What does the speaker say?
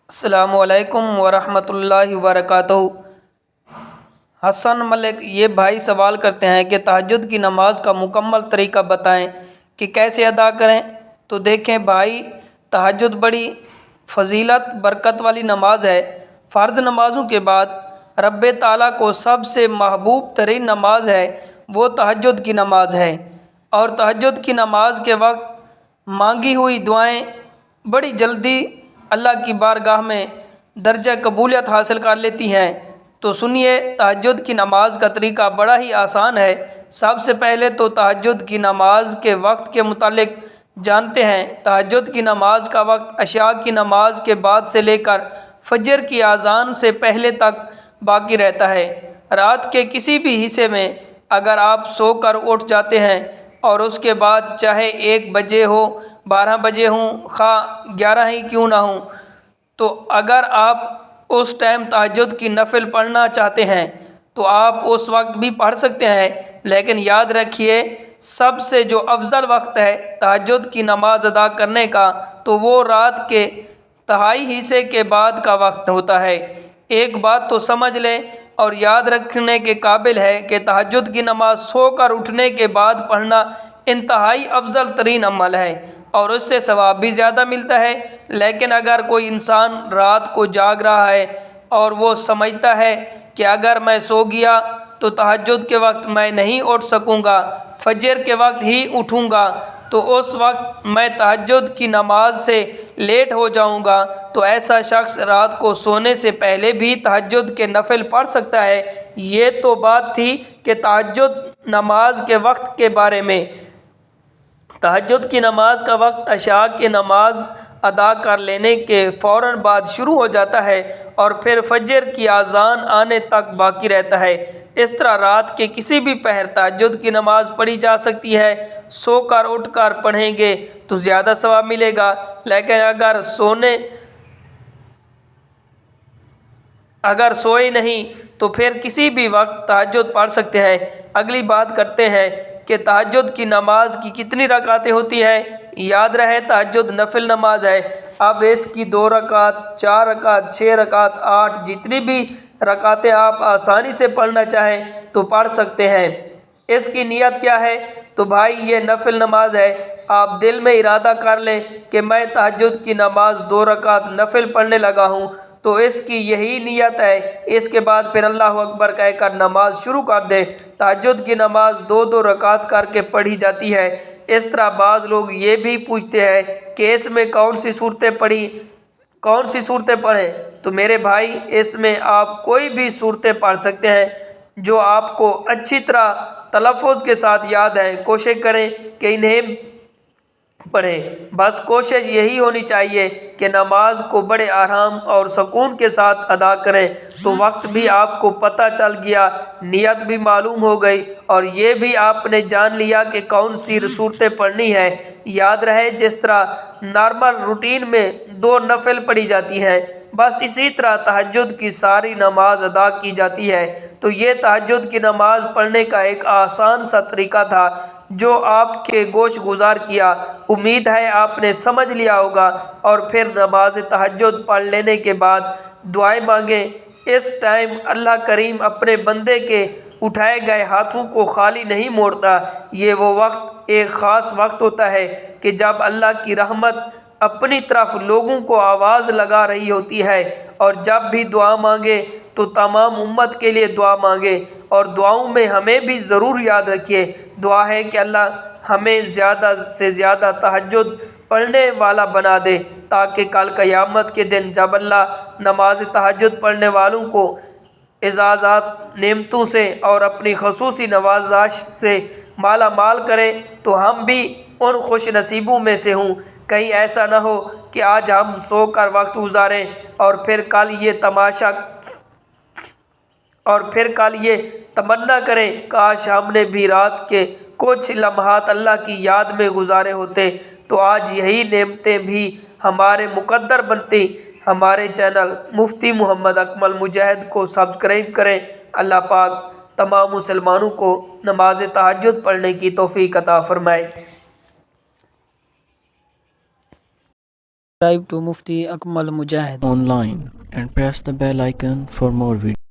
السلام علیکم ورحمۃ اللہ وبرکاتہ۔ حسن ملک یہ بھائی سوال کرتے ہیں کہ تہجد کی نماز کا مکمل طریقہ بتائیں کہ کیسے ادا کریں۔ تو دیکھیں بھائی، تہجد بڑی فضیلت برکت والی نماز ہے۔ فرض نمازوں کے بعد رب تعالیٰ کو سب سے محبوب ترین نماز ہے وہ تہجد کی نماز ہے، اور تہجد کی نماز کے وقت مانگی ہوئی دعائیں بڑی جلدی اللہ کی بارگاہ میں درجہ قبولیت حاصل کر لیتی ہیں۔ تو سنیے، تہجد کی نماز کا طریقہ بڑا ہی آسان ہے۔ سب سے پہلے تو تہجد کی نماز کے وقت کے متعلق جانتے ہیں۔ تہجد کی نماز کا وقت عشاء کی نماز کے بعد سے لے کر فجر کی اذان سے پہلے تک باقی رہتا ہے۔ رات کے کسی بھی حصے میں اگر آپ سو کر اٹھ جاتے ہیں اور اس کے بعد چاہے 1 بجے ہو، 12 بجے ہوں، خواہ 11 ہی کیوں نہ ہوں، تو اگر آپ اس ٹائم تہجد کی نفل پڑھنا چاہتے ہیں تو آپ اس وقت بھی پڑھ سکتے ہیں، لیکن یاد رکھیے سب سے جو افضل وقت ہے تہجد کی نماز ادا کرنے کا تو وہ رات کے تہائی حصے کے بعد کا وقت ہوتا ہے۔ ایک بات تو سمجھ لیں اور یاد رکھنے کے قابل ہے کہ تہجد کی نماز سو کر اٹھنے کے بعد پڑھنا انتہائی افضل ترین عمل ہے اور اس سے ثواب بھی زیادہ ملتا ہے۔ لیکن اگر کوئی انسان رات کو جاگ رہا ہے اور وہ سمجھتا ہے کہ اگر میں سو گیا تو تہجد کے وقت میں نہیں اٹھ سکوں گا، فجر کے وقت ہی اٹھوں گا تو اس وقت میں تہجد کی نماز سے لیٹ ہو جاؤں گا، تو ایسا شخص رات کو سونے سے پہلے بھی تہجد کے نفل پڑھ سکتا ہے۔ یہ تو بات تھی کہ تہجد نماز کے وقت کے بارے میں۔ تہجد کی نماز کا وقت عشاء کی نماز ادا کر لینے کے فوراً بعد شروع ہو جاتا ہے اور پھر فجر کی اذان آنے تک باقی رہتا ہے۔ اس طرح رات کے کسی بھی پہر تہجد کی نماز پڑھی جا سکتی ہے۔ سو کر اٹھ کر پڑھیں گے تو زیادہ ثواب ملے گا، لیکن اگر سوئے نہیں تو پھر کسی بھی وقت تہجد پڑھ سکتے ہیں۔ اگلی بات کرتے ہیں کہ تہجد کی نماز کی کتنی رکعتیں ہوتی ہیں۔ یاد رہے تہجد نفل نماز ہے۔ اب اس کی 2 رکعت، 4 رکعت، 6 رکعت، 8 جتنی بھی رکعتیں آپ آسانی سے پڑھنا چاہیں تو پڑھ سکتے ہیں۔ اس کی نیت کیا ہے؟ تو بھائی یہ نفل نماز ہے۔ آپ دل میں ارادہ کر لیں کہ میں تہجد کی نماز 2 رکعت نفل پڑھنے لگا ہوں، تو اس کی یہی نیت ہے۔ اس کے بعد پھر اللہ اکبر کہہ کر نماز شروع کر دیں۔ تہجد کی نماز 2 رکعت کر کے پڑھی جاتی ہے۔ اس طرح بعض لوگ یہ بھی پوچھتے ہیں کہ اس میں کون سی صورتیں پڑھیں؟ تو میرے بھائی، اس میں آپ کوئی بھی صورتیں پڑھ سکتے ہیں جو آپ کو اچھی طرح تلفظ کے ساتھ یاد ہیں۔ کوشش کریں کہ انہیں پڑھیں۔ بس کوشش یہی ہونی چاہیے کہ نماز کو بڑے آرام اور سکون کے ساتھ ادا کریں، تو وقت بھی آپ کو پتہ چل گیا، نیت بھی معلوم ہو گئی، اور یہ بھی آپ نے جان لیا کہ کون سی صورتیں پڑھنی ہے۔ یاد رہے جس طرح نارمل روٹین میں 2 نفل پڑھی جاتی ہیں، بس اسی طرح تہجد کی ساری نماز ادا کی جاتی ہے۔ تو یہ تہجد کی نماز پڑھنے کا ایک آسان سا طریقہ تھا جو آپ کے گوش گزار کیا۔ امید ہے آپ نے سمجھ لیا ہوگا، اور پھر نماز تہجد پڑھ لینے کے بعد دعائیں مانگیں۔ اس ٹائم اللہ کریم اپنے بندے کے اٹھائے گئے ہاتھوں کو خالی نہیں موڑتا۔ یہ وہ وقت ایک خاص وقت ہوتا ہے کہ جب اللہ کی رحمت اپنی طرف لوگوں کو آواز لگا رہی ہوتی ہے، اور جب بھی دعا مانگے تو تمام امت کے لیے دعا مانگے، اور دعاؤں میں ہمیں بھی ضرور یاد رکھیے۔ دعا ہے کہ اللہ ہمیں زیادہ سے زیادہ تہجد پڑھنے والا بنا دے، تاکہ کل قیامت کے دن جب اللہ نماز تہجد پڑھنے والوں کو اعزازات، نعمتوں سے اور اپنی خصوصی نوازش سے مالا مال کرے تو ہم بھی ان خوش نصیبوں میں سے ہوں۔ کہیں ایسا نہ ہو کہ آج ہم سو کر وقت گزاریں اور پھر کل یہ تمنا کریں کاش ہم نے بھی رات کے کچھ لمحات اللہ کی یاد میں گزارے ہوتے، تو آج یہی نعمتیں بھی ہمارے مقدر بنتی۔ ہمارے چینل مفتی محمد اکمل مجاہد کو سبسکرائب کریں۔ اللہ پاک تمام مسلمانوں کو نماز تہجد پڑھنے کی توفیق عطا فرمائے۔ Subscribe to Mufti Akmal Mujahid online and press the bell icon for more videos.